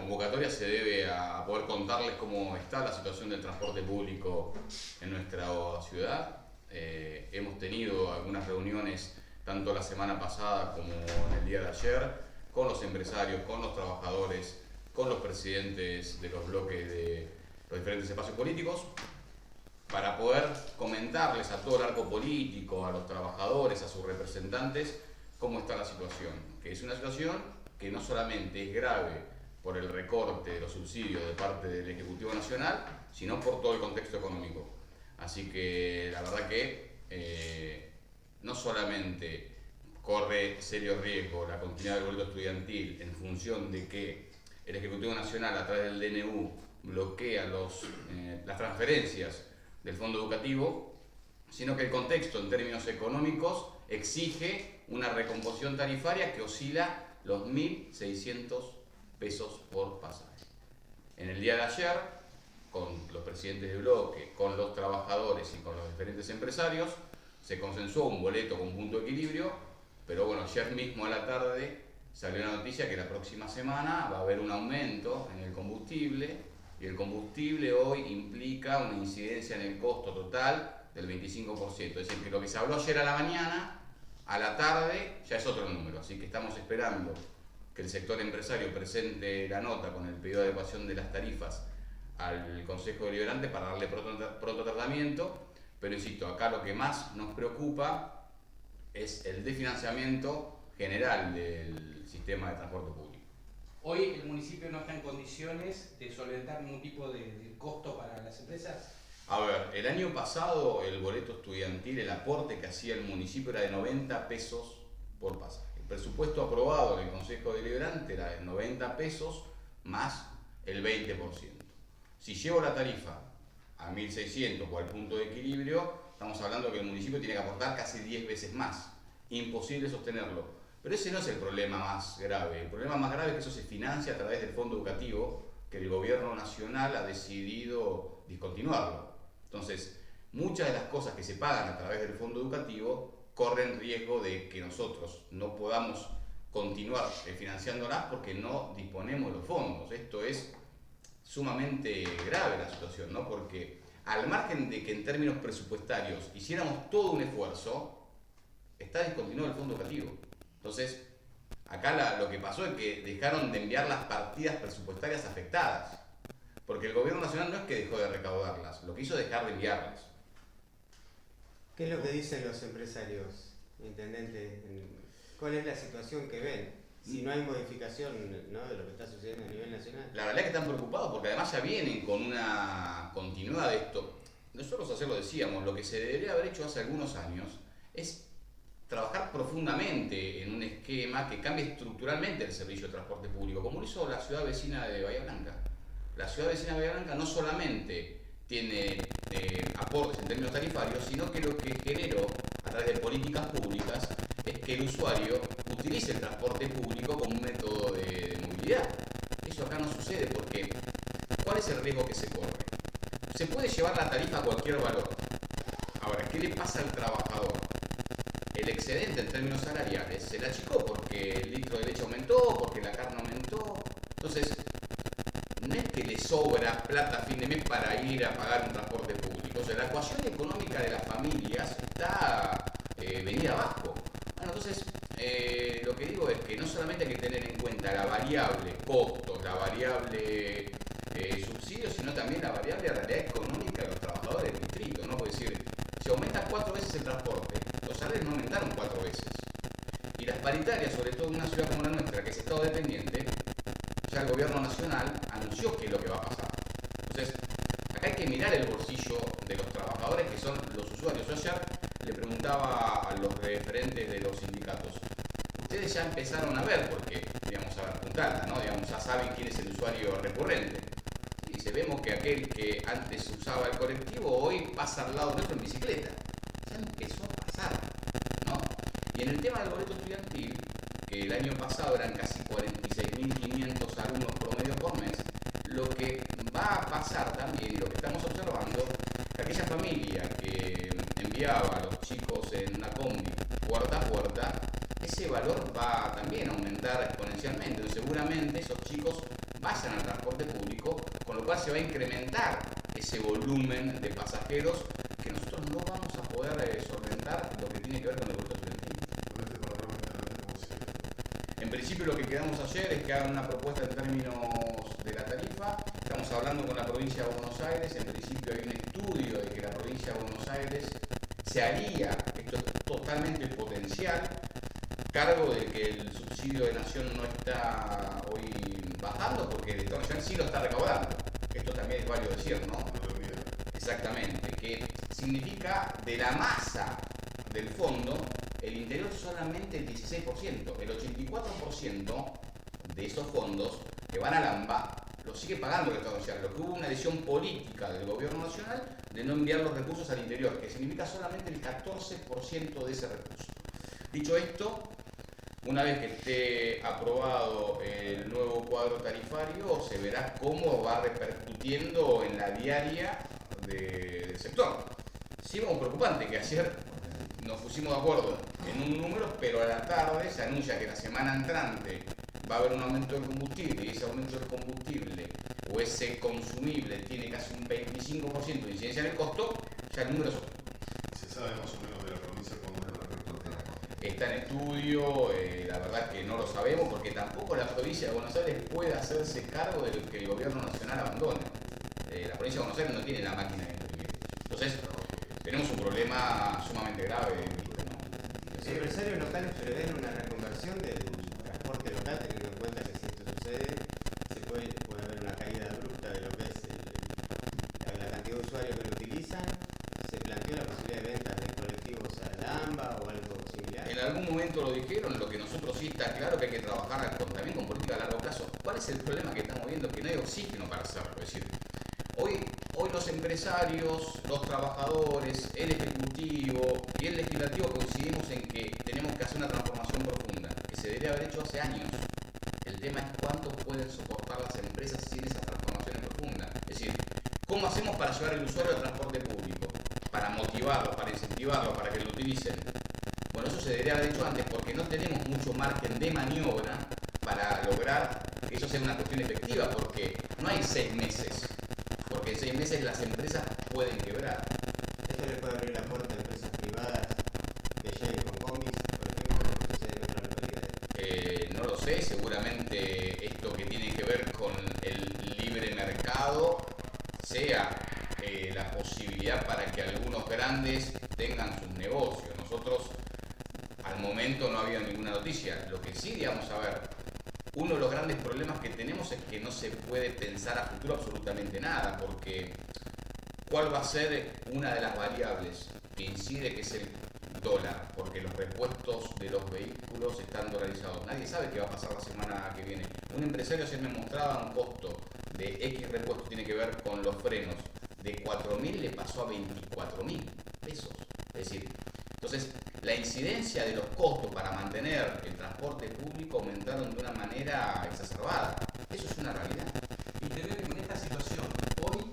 convocatoria se debe a poder contarles cómo está la situación del transporte público en nuestra ciudad. Hemos tenido algunas reuniones tanto la semana pasada como en el día de ayer con los empresarios, con los trabajadores, con los presidentes de los bloques de los diferentes espacios políticos, para poder comentarles a todo el arco político, a los trabajadores, a sus representantes, cómo está la situación. Que es una situación que no solamente es grave por el recorte de los subsidios de parte del Ejecutivo Nacional, sino por todo el contexto económico. Así que la verdad que no solamente corre serio riesgo la continuidad del boleto estudiantil en función de que el Ejecutivo Nacional a través del DNU bloquea las transferencias del fondo educativo, sino que el contexto en términos económicos exige una recomposición tarifaria que oscila los 1.600 pesos por pasaje. En el día de ayer, con los presidentes de bloque, con los trabajadores y con los diferentes empresarios, se consensuó un boleto con punto de equilibrio, pero bueno, ayer mismo a la tarde salió la noticia que la próxima semana va a haber un aumento en el combustible, y el combustible hoy implica una incidencia en el costo total del 25%. Es decir, que lo que se habló ayer a la mañana, a la tarde ya es otro número. Así que estamos esperando que el sector empresario presente la nota con el pedido de adecuación de las tarifas al Consejo Deliberante para darle pronto tratamiento. Pero insisto, acá lo que más nos preocupa es el desfinanciamiento general del sistema de transporte público. Hoy el municipio no está en condiciones de solventar ningún tipo de costo para las empresas. A ver, el año pasado el boleto estudiantil, el aporte que hacía el municipio era de 90 pesos por pasaje. El presupuesto aprobado en el Consejo Deliberante era de 90 pesos más el 20%. Si llevo la tarifa a 1.600 o al punto de equilibrio, estamos hablando que el municipio tiene que aportar casi 10 veces más. Imposible sostenerlo. Pero ese no es el problema más grave. El problema más grave es que eso se financia a través del fondo educativo, que el gobierno nacional ha decidido discontinuarlo. Entonces, muchas de las cosas que se pagan a través del fondo educativo corren riesgo de que nosotros no podamos continuar financiándolas porque no disponemos de los fondos. Esto es sumamente grave la situación, ¿no? Porque al margen de que en términos presupuestarios hiciéramos todo un esfuerzo, está discontinuado el fondo educativo. Entonces, acá lo que pasó es que dejaron de enviar las partidas presupuestarias afectadas, porque el gobierno nacional no es que dejó de recaudarlas, lo que hizo es dejar de enviarlas. ¿Qué es lo que dicen los empresarios, intendente? ¿Cuál es la situación que ven? Si no hay modificación, ¿no?, de lo que está sucediendo a nivel nacional. La verdad es que están preocupados porque además ya vienen con una continuidad de esto. Nosotros ayer lo decíamos, lo que se debería haber hecho hace algunos años es trabajar profundamente en un esquema que cambie estructuralmente el servicio de transporte público, como lo hizo la ciudad vecina de Bahía Blanca. La ciudad vecina de Bahía Blanca no solamente tiene aportes en términos tarifarios, sino que lo que generó a través de políticas públicas es que el usuario utilice el transporte público como un método de movilidad. Eso acá no sucede porque ¿cuál es el riesgo que se corre? Se puede llevar la tarifa a cualquier valor. Ahora, ¿qué le pasa al trabajador? El excedente en términos salariales se le achicó porque el litro de leche aumentó, porque la carne aumentó. Entonces, no es que le sobra plata a fin de mes para ir a pagar un transporte público. O sea, la ecuación económica de las familias está venida abajo. Bueno, entonces, lo que digo es que no solamente hay que tener en cuenta la variable costos, la variable subsidios, sino también la variable realidad económica de los trabajadores del distrito, ¿no? Porque decir, si aumenta 4 veces el transporte, los salarios no aumentaron 4 veces. Y las paritarias, sobre todo en una ciudad como la nuestra, que es estado dependiente, ya el gobierno nacional anunció qué es lo que va a pasar. Entonces, acá hay que mirar el bolsillo de los trabajadores que son los usuarios. Yo ayer le preguntaba a los referentes de los sindicatos, ustedes ya empezaron a ver, porque, digamos, a ver, puntada, ¿no? Digamos, ya saben quién es el usuario recurrente. Y se vemos que aquel que antes usaba el colectivo hoy pasa al lado nuestro en bicicleta. Ya empezó a pasar, ¿no? Y en el tema del boleto estudiantil, que el año pasado eran casi 46.500 alumnos promedio por mes, lo que va a pasar también, y lo que estamos observando, que aquella familia que enviaba a los chicos en una combi puerta a puerta, ese valor va también a aumentar exponencialmente. Entonces, seguramente esos chicos vayan al transporte público, con lo cual se va a incrementar ese volumen de pasajeros que nosotros no vamos a poder solventar lo que tiene que ver con el boleto estudiantil. En principio lo que quedamos ayer es que hagan una propuesta en términos de la tarifa. Estamos hablando con la provincia de Buenos Aires. En principio hay un estudio de que la provincia de Buenos Aires se haría, esto es totalmente potencial, cargo de que el subsidio de Nación no está hoy bajando porque el Estado Nacional sí lo está recaudando. Esto también es válido decir, ¿no? Exactamente, que significa de la masa del fondo, el interior solamente el 16%, el 84% de esos fondos que van al AMBA lo sigue pagando el Estado Nacional, lo que hubo una decisión política del gobierno nacional de no enviar los recursos al interior, que significa solamente el 14% de ese recurso. Dicho esto, una vez que esté aprobado el nuevo cuadro tarifario, se verá cómo va repercutiendo en la diaria del sector. Sí, vamos preocupante que ayer nos pusimos de acuerdo en un número, pero a la tarde se anuncia que la semana entrante va a haber un aumento del combustible y ese aumento del combustible o ese consumible tiene casi un 25% de incidencia en el costo, ya el número es otro. ¿Se sabe más o menos de la provincia cómo es la repercusión? Está en estudio, la verdad que no lo sabemos porque tampoco la provincia de Buenos Aires puede hacerse cargo de lo que el gobierno nacional abandone. La provincia de Buenos Aires no tiene la máquina de imprimir. Entonces, tenemos un problema sumamente grave. Los empresarios locales prevén una reconversión del transporte local, teniendo en cuenta que si esto sucede, puede haber una caída abrupta de lo que es la cantidad de usuarios que lo utilizan. ¿Se planteó la posibilidad de ventas de colectivos a la AMBA o algo similar? En algún momento lo dijeron, lo que nosotros sí está claro que hay que trabajar también con política a largo plazo. ¿Cuál es el problema que estamos viendo? Que no hay oxígeno para hacerlo. Es decir, hoy los empresarios, los trabajadores, el ejecutivo y el legislativo coincidimos en que tenemos que hacer una transformación profunda, que se debería haber hecho hace años. El tema es cuánto pueden soportar las empresas sin esas transformaciones profundas. Es decir, ¿cómo hacemos para llevar el usuario al transporte público? Para motivarlo, para incentivarlo, para que lo utilicen. Bueno, eso se debería haber hecho antes porque no tenemos mucho margen de maniobra para lograr que eso sea una cuestión efectiva, porque no hay 6 meses. Porque en 6 meses las empresas pueden quebrar. Esto le puede abrir la puerta a empresas privadas que lleguen con combis, por ejemplo, que sucede en otras localidades. No lo sé, seguramente esto que tiene que ver con el libre mercado sea la posibilidad para que algunos grandes tengan sus negocios. Nosotros al momento no ha habido ninguna noticia. Lo que sí, digamos, a ver, uno de los grandes problemas que tenemos es que no se puede pensar a futuro absolutamente nada, porque ¿cuál va a ser una de las variables que incide, que es el dólar? Porque los repuestos de los vehículos están dolarizados. Nadie sabe qué va a pasar la semana que viene. Un empresario ayer me mostraba un costo de X repuesto, tiene que ver con los frenos, de 4.000 le pasó a 24.000 pesos. Es decir, entonces la incidencia de los costos para mantener el transporte público aumentaron de una manera exacerbada. Eso es una realidad. Y tener en esta situación, hoy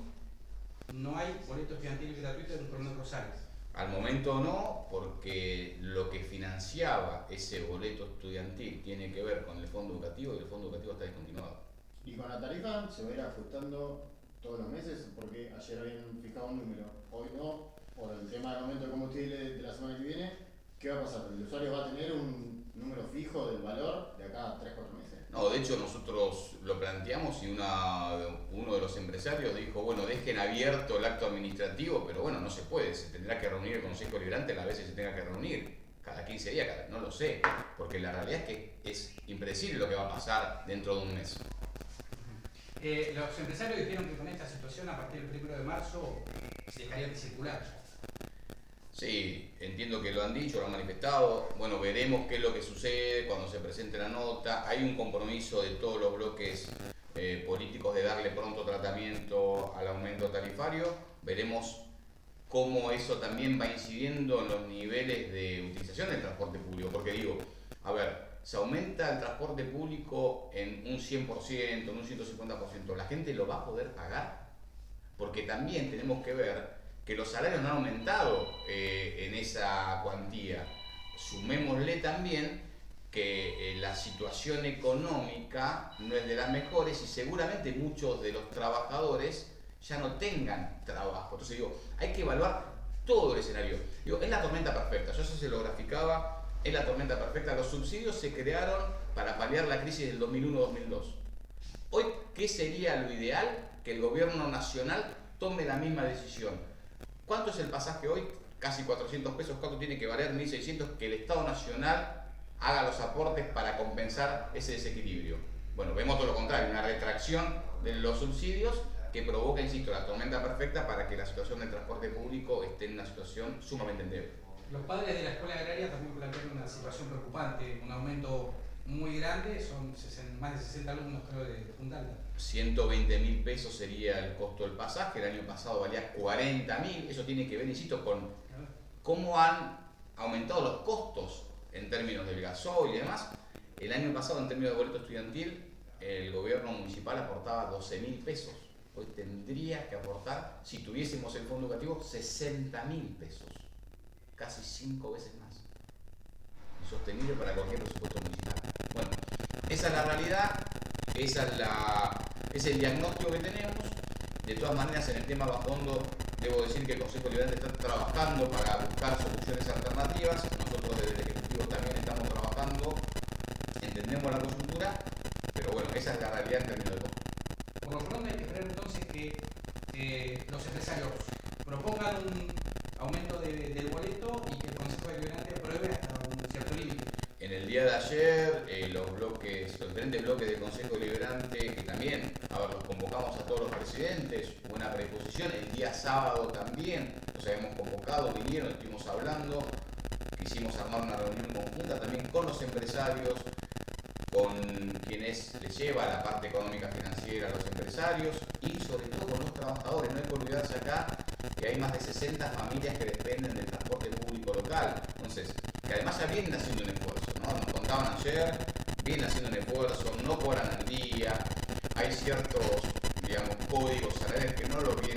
no hay boleto estudiantil gratuito en Coronel Rosales. Al momento no, porque lo que financiaba ese boleto estudiantil tiene que ver con el fondo educativo y el fondo educativo está descontinuado. Y con la tarifa se va a ir ajustando todos los meses, porque ayer habían fijado un número, hoy no, por el tema del aumento de combustible de la semana que viene. ¿Qué va a pasar? ¿El usuario va a tener un número fijo del valor de acá a 3-4 meses? No, de hecho nosotros lo planteamos y uno de los empresarios dijo, bueno, dejen abierto el acto administrativo, pero bueno, no se puede, se tendrá que reunir el Consejo Liberante las veces se tenga que reunir, cada 15 días, no lo sé, porque la realidad es que es impredecible lo que va a pasar dentro de un mes. Los empresarios dijeron que con esta situación, a partir del 1 de marzo, se dejarían de circular. Sí, entiendo que lo han dicho, lo han manifestado. Bueno, veremos qué es lo que sucede cuando se presente la nota. Hay un compromiso de todos los bloques políticos de darle pronto tratamiento al aumento tarifario. Veremos cómo eso también va incidiendo en los niveles de utilización del transporte público. Porque digo, a ver, se aumenta el transporte público en un 100%, en un 150%. ¿La gente lo va a poder pagar? Porque también tenemos que ver que los salarios no han aumentado en esa cuantía. Sumémosle también que la situación económica no es de las mejores y seguramente muchos de los trabajadores ya no tengan trabajo. Entonces digo, hay que evaluar todo el escenario. Digo, es la tormenta perfecta, yo eso se lo graficaba, es la tormenta perfecta. Los subsidios se crearon para paliar la crisis del 2001-2002. Hoy, ¿qué sería lo ideal? Que el gobierno nacional tome la misma decisión. ¿Cuánto es el pasaje hoy? Casi 400 pesos. ¿Cuánto tiene que valer? 1.600. Que el Estado Nacional haga los aportes para compensar ese desequilibrio. Bueno, vemos todo lo contrario, una retracción de los subsidios que provoca, insisto, la tormenta perfecta para que la situación del transporte público esté en una situación sumamente endeble. Los padres de la escuela agraria también plantean una situación preocupante, un aumento muy grande, son más de 60 alumnos creo de Punta Alta. 120.000 pesos sería el costo del pasaje, el año pasado valía 40.000, eso tiene que ver, insisto, con cómo han aumentado los costos en términos del gasoil y demás. El año pasado, en términos de boleto estudiantil, el gobierno municipal aportaba 12.000 pesos. Hoy tendría que aportar, si tuviésemos el fondo educativo, 60.000 pesos. Casi 5 veces más. Insostenible para cualquier presupuesto municipal. Bueno, esa es la realidad, es el diagnóstico que tenemos. De todas maneras, en el tema bajo hondo, debo decir que el Consejo Liberante está trabajando para buscar soluciones alternativas. Nosotros desde el Ejecutivo también estamos trabajando, entendemos la coyuntura, pero bueno, esa es la realidad en términos de costo. Por lo pronto hay que esperar entonces que los empresarios propongan un aumento del boleto y que el Consejo Deliberante apruebe hasta un cierto límite. En el día de ayer, los diferentes bloques del Consejo Deliberante, que también, los convocamos a todos los presidentes, buena predisposición. El día sábado también los habíamos convocado, vinieron, estuvimos hablando, quisimos armar una reunión conjunta también con los empresarios, con quienes les lleva la parte económica financiera a los empresarios y sobre todo con los trabajadores. No hay que olvidarse acá que hay más de 60 familias que dependen del transporte público local, entonces, que además ya vienen haciendo un esfuerzo, ¿no? Nos contaban ayer, vienen haciendo un esfuerzo, no cobran al día, hay ciertos, digamos, códigos salariales que no lo